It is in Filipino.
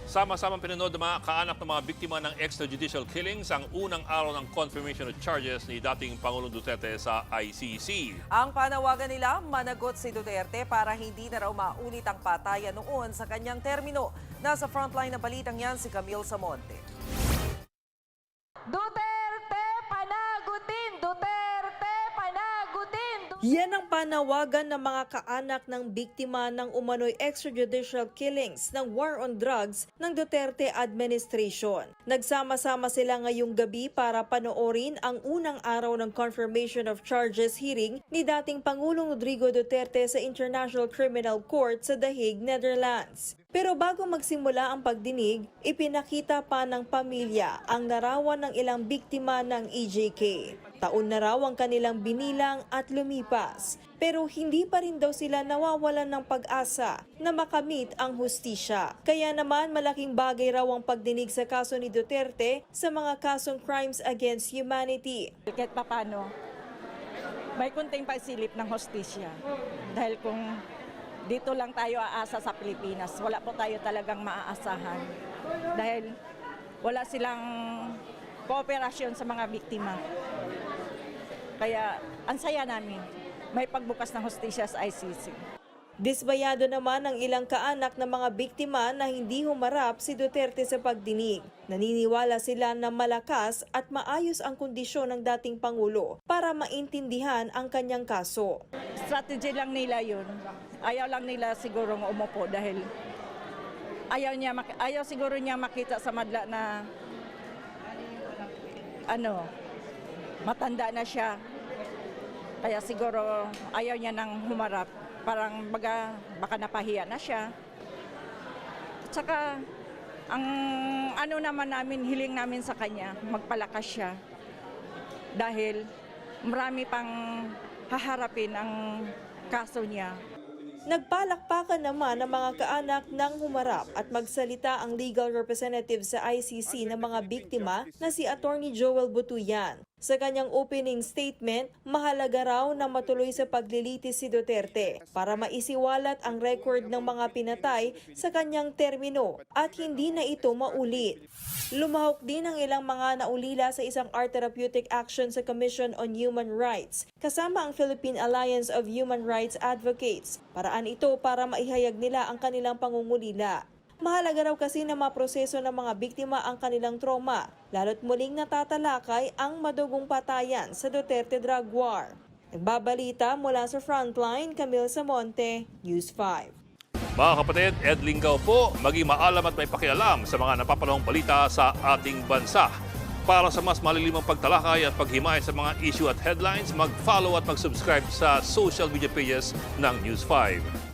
Sama-samang pinanood ng mga kaanak ng mga biktima ng extrajudicial killings ang unang araw ng confirmation of charges ni dating Pangulong Duterte sa ICC. Ang panawagan nila, managot si Duterte para hindi na raw maulit ang patayan noon sa kanyang termino. Nasa frontline na balitang yan si Camille Samonte. Duterte, panagutin! Duterte, panagutin! Yan ang panawagan ng mga kaanak ng biktima ng umano'y extrajudicial killings ng war on drugs ng Duterte administration. Nagsama-sama sila ngayong gabi para panoorin ang unang araw ng confirmation of charges hearing ni dating Pangulong Rodrigo Duterte sa International Criminal Court sa The Hague, Netherlands. Pero bago magsimula ang pagdinig, ipinakita pa ng pamilya ang larawan ng ilang biktima ng EJK. Taon na raw ang kanilang binilang at lumipas, pero hindi pa rin daw sila nawawalan ng pag-asa na makamit ang hustisya. Kaya naman malaking bagay raw ang pagdinig sa kaso ni Duterte sa mga kasong crimes against humanity. Kahit papano, may kunting pagsilip ng hostisya. Dahil kung dito lang tayo aasa sa Pilipinas, wala po tayo talagang maaasahan. Dahil wala silang kooperasyon sa mga biktima. Kaya ang saya namin, may pagbukas ng hostisya sa ICC. Disbayado naman ang ilang kaanak ng mga biktima na hindi humarap si Duterte sa pagdinig. Naniniwala sila na malakas at maayos ang kondisyon ng dating Pangulo para maintindihan ang kanyang kaso. Strategy lang nila yun. Ayaw lang nila siguro umupo dahil ayaw siguro niya makita sa madla na matanda na siya. Kaya siguro ayaw niya nang humarap. Parang baka napahiya na siya. At saka, ang hiling namin sa kanya, magpalakas siya. Dahil marami pang haharapin ang kaso niya. Nagpalakpakan naman ang mga kaanak ng humarap at magsalita ang legal representative sa ICC ng mga biktima na si Attorney Joel Butuyan. Sa kanyang opening statement, mahalaga raw na matuloy sa paglilitis si Duterte para maisiwalat ang record ng mga pinatay sa kanyang termino at hindi na ito maulit. Lumahok din ang ilang mga naulila sa isang art therapeutic action sa Commission on Human Rights, kasama ang Philippine Alliance of Human Rights Advocates. Paraan ito para maihayag nila ang kanilang pangungulila. Mahalaga raw kasi na maproseso ng mga biktima ang kanilang trauma, lalo't muling natatalakay ang madugong patayan sa Duterte drug war. Nagbabalita mula sa Frontline, Camille Samonte, News 5. Mga kapatid, Ed Lingaw po, maging maalam at may pakialam sa mga napapanahong balita sa ating bansa. Para sa mas malilimang pagtalakay at paghimay sa mga issue at headlines, mag-follow at mag-subscribe sa social media pages ng News 5.